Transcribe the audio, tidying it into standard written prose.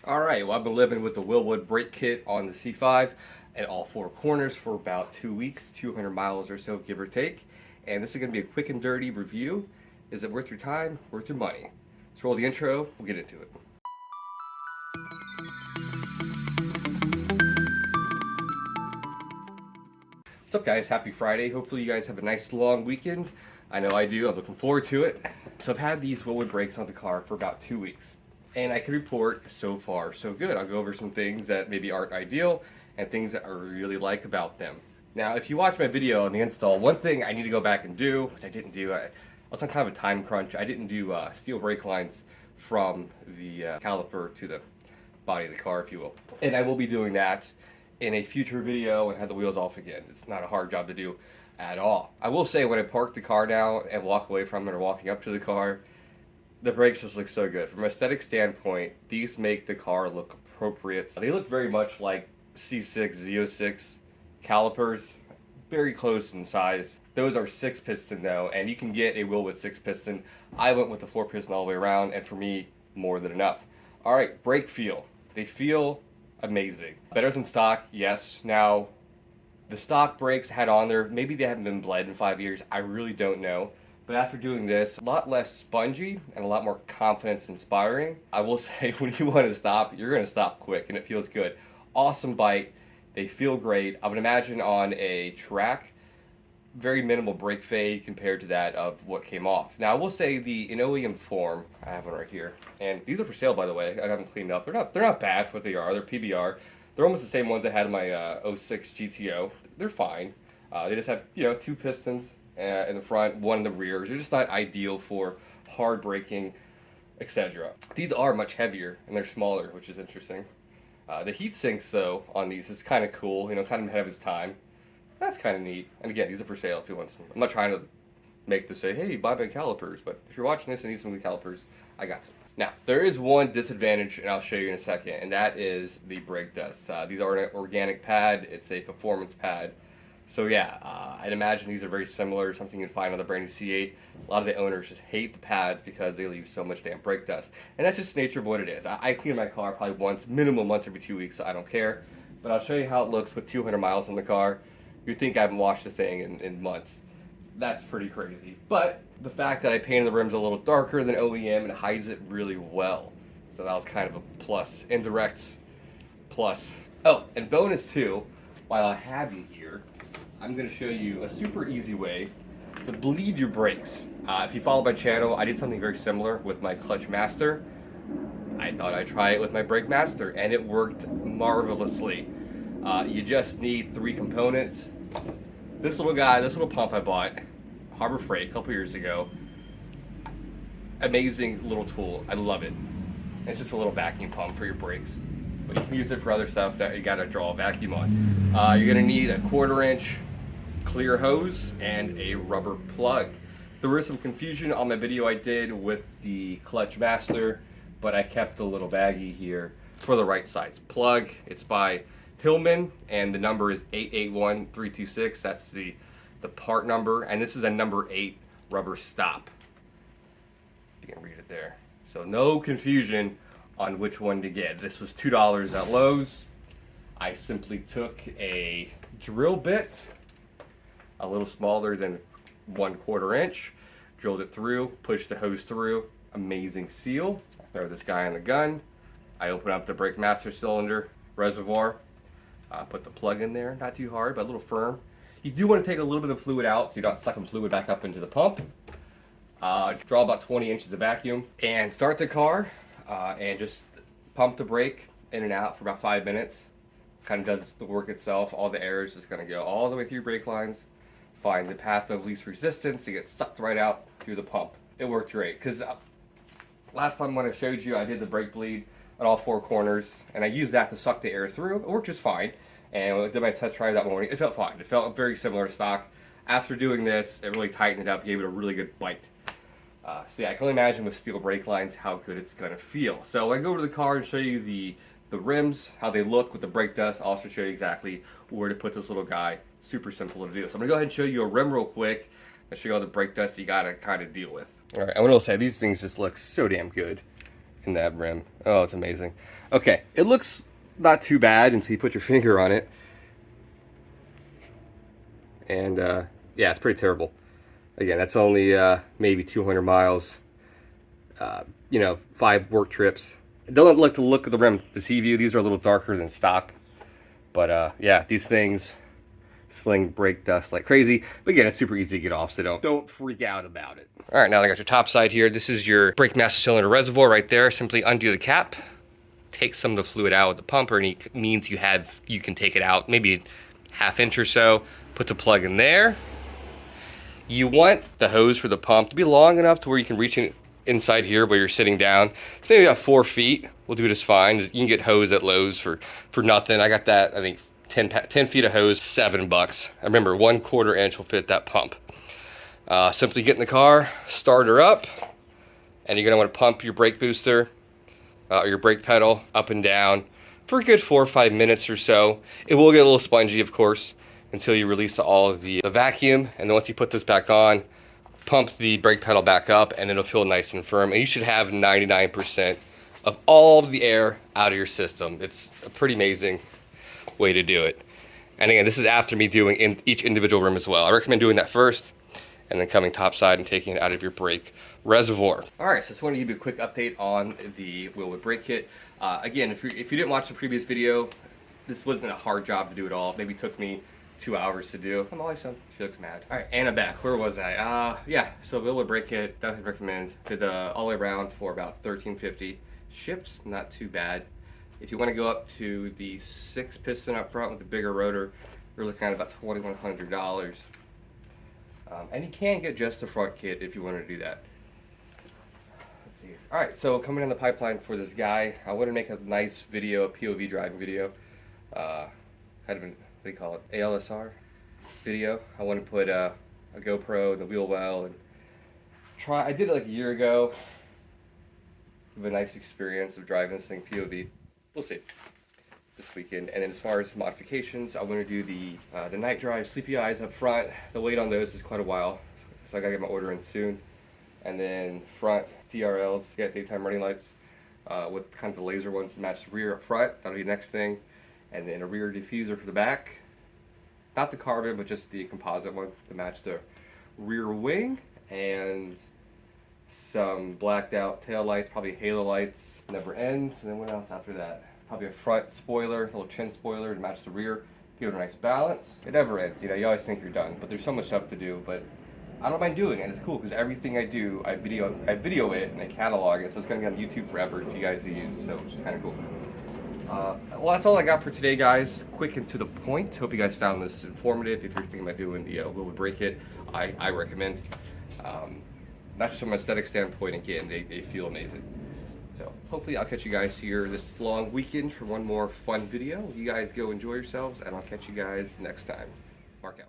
Alright, well I've been living with the Wilwood brake kit on the C5 at all four corners for about 2 weeks, 200 miles or so, give or take. And this is going to be a quick and dirty review. Is it worth your time, worth your money? Let's roll the intro, we'll get into it. What's up guys, happy Friday. Hopefully you guys have a nice long weekend. I know I do, I'm looking forward to it. So I've had these Wilwood brakes on the car for about 2 weeks. And I can report so far so good. I'll go over some things that maybe aren't ideal and things that I really like about them. Now, if you watch my video on the install, one thing I need to go back and do, which I didn't do, I was on kind of a time crunch. I didn't do steel brake lines from the caliper to the body of the car, if you will. And I will be doing that in a future video and have the wheels off again. It's not a hard job to do at all. I will say when I park the car down and walk away from it or walking up to the car, the brakes just look so good. From an aesthetic standpoint, these make the car look appropriate. They look very much like C6, Z06 calipers, very close in size. Those are 6-piston though, and you can get a Wilwood 6-piston. I went with the 4-piston all the way around, and for me, more than enough. All right, brake feel. They feel amazing. Better than stock, yes. Now, the stock brakes had on there, maybe they haven't been bled in 5 years. I really don't know. But after doing this, a lot less spongy and a lot more confidence inspiring. I will say when you want to stop, you're going to stop quick and it feels good. Awesome bite. They feel great. I would imagine on a track, very minimal brake fade compared to that of what came off. Now I will say in OEM form, I have one right here, and these are for sale by the way. I haven't cleaned up. They're not bad for what they are. They're PBR. They're almost the same ones I had in my 06 GTO. They're fine. They just have 2 pistons in the front, one in the rear. They're just not ideal for hard braking, etc. These are much heavier and they're smaller, which is interesting. The heat sinks though on these is kind of cool, kind of ahead of its time. That's kind of neat. And again, these are for sale if you want some. I'm not trying to make this say, hey, buy my calipers, but if you're watching this and need some good calipers, I got some. Now, there is one disadvantage, and I'll show you in a second, and that is the brake dust. These are an organic pad. It's a performance pad. So yeah, I'd imagine these are very similar, something you can find on the brand new C8. A lot of the owners just hate the pads because they leave so much damn brake dust. And that's just the nature of what it is. I clean my car probably minimum once every 2 weeks, so I don't care. But I'll show you how it looks with 200 miles on the car. You'd think I haven't washed the thing in months. That's pretty crazy. But the fact that I painted the rims a little darker than OEM, it hides it really well. So that was kind of a plus, indirect plus. Oh, and bonus too, while I have you here, I'm going to show you a super easy way to bleed your brakes. If you follow my channel, I did something very similar with my clutch master. I thought I'd try it with my brake master, and it worked marvelously. You just need 3 components. This little guy, this little pump I bought, Harbor Freight, a couple years ago. Amazing little tool. I love it. It's just a little vacuum pump for your brakes. But you can use it for other stuff that you gotta draw a vacuum on. You're gonna need a 1/4-inch clear hose and a rubber plug. There was some confusion on my video I did with the clutch master, but I kept a little baggie here for the right size plug. It's by Hillman, and the number is 881326. That's the part number, and this is a number 8 rubber stop. You can read it there. So no confusion on which one to get. This was $2 at Lowe's. I simply took a drill bit, a little smaller than 1/4 inch, drilled it through, pushed the hose through. Amazing seal. I throw this guy on the gun. I open up the brake master cylinder reservoir. Put the plug in there, not too hard, but a little firm. You do want to take a little bit of fluid out so you're not sucking fluid back up into the pump. Draw about 20 inches of vacuum and start the car and just pump the brake in and out for about 5 minutes. Kind of does the work itself. All the air is just going to go all the way through brake lines, find the path of least resistance, to get sucked right out through the pump. It worked great because last time when I showed you, I did the brake bleed on all 4 corners, and I used that to suck the air through. It worked just fine. And when I did my test drive that morning, it felt fine. It felt very similar to stock. After doing this, it really tightened it up, gave it a really good bite. So yeah, I can only imagine with steel brake lines how good it's gonna feel. So I go over to the car and show you the rims, how they look with the brake dust. I'll also show you exactly where to put this little guy. Super simple to do. So I'm gonna go ahead and show you a rim real quick. I'll show you all the brake dust you gotta kind of deal with. All right, I want to say these things just look so damn good. in that rim. Oh, it's amazing. Okay, it looks not too bad until you put your finger on it. And yeah, it's pretty terrible. Again, that's only maybe 200 miles. You know, 5 work trips. Don't let the look of the rim deceive you. These are a little darker than stock. But yeah, these things sling brake dust like crazy. But again, it's super easy to get off, so don't freak out about it. All right, now I got your top side here. This is your brake master cylinder reservoir right there. Simply undo the cap, take some of the fluid out with the pump, or any means you have, you can take it out, maybe ½ inch or so. Put the plug in there. You want the hose for the pump to be long enough to where you can reach in inside here where you're sitting down. It's maybe about 4 feet. We'll do just fine. You can get hose at Lowe's for nothing. I got that, I think, 10 feet of hose, $7. I remember 1/4 inch will fit that pump. Simply get in the car, start her up, and you're gonna want to pump your brake booster or your brake pedal up and down for a good 4 or 5 minutes or so. It will get a little spongy, of course, until you release all of the vacuum. And then once you put this back on, pump the brake pedal back up, and it'll feel nice and firm. And you should have 99% of all of the air out of your system. It's a pretty amazing way to do it. And again, this is after me doing each individual rim as well. I recommend doing that first, and then coming topside and taking it out of your brake reservoir. All right, so I just wanted to give you a quick update on the Wilwood brake kit. Again, if you didn't watch the previous video, this wasn't a hard job to do at all. Maybe took me 2 hours to do. I'm always done. She looks mad. All right, and I'm back. Where was I? Yeah, so Wilwood brake kit, definitely recommend. Did all the way around for about $13.50. Shipped, not too bad. If you want to go up to the 6 piston up front with the bigger rotor, you're looking at about $2,100. And you can get just the front kit if you want to do that. Let's see. All right, so coming in the pipeline for this guy, I want to make a nice video, a POV driving video. Kind of an, what do you call it, ALSR video. I want to put a GoPro in the wheel well and try. I did it like a year ago. Have a nice experience of driving this thing POV. We'll see this weekend. And then as far as modifications, I want to do the night drive sleepy eyes up front. The wait on those is quite a while, so I gotta get my order in soon. And then front DRLs, yeah, daytime running lights, with kind of the laser ones to match the rear up front. That'll be the next thing. And then a rear diffuser for the back, not the carbon, but just the composite one to match the rear wing. And some blacked out tail lights, probably halo lights, never ends. And then what else after that? Probably a front spoiler, a little chin spoiler to match the rear, give it a nice balance. It never ends, you know, you always think you're done, but there's so much stuff to do. But I don't mind doing it, and it's cool because everything I do, I video it and I catalog it, so it's gonna be on YouTube forever for you guys to use, so which is kind of cool. Well, that's all I got for today, guys. Quick and to the point. Hope you guys found this informative. If you're thinking about doing the Wilwood brake kit, I recommend. Not just from an aesthetic standpoint, again, they feel amazing. So hopefully I'll catch you guys here this long weekend for one more fun video. You guys go enjoy yourselves, and I'll catch you guys next time. Mark out.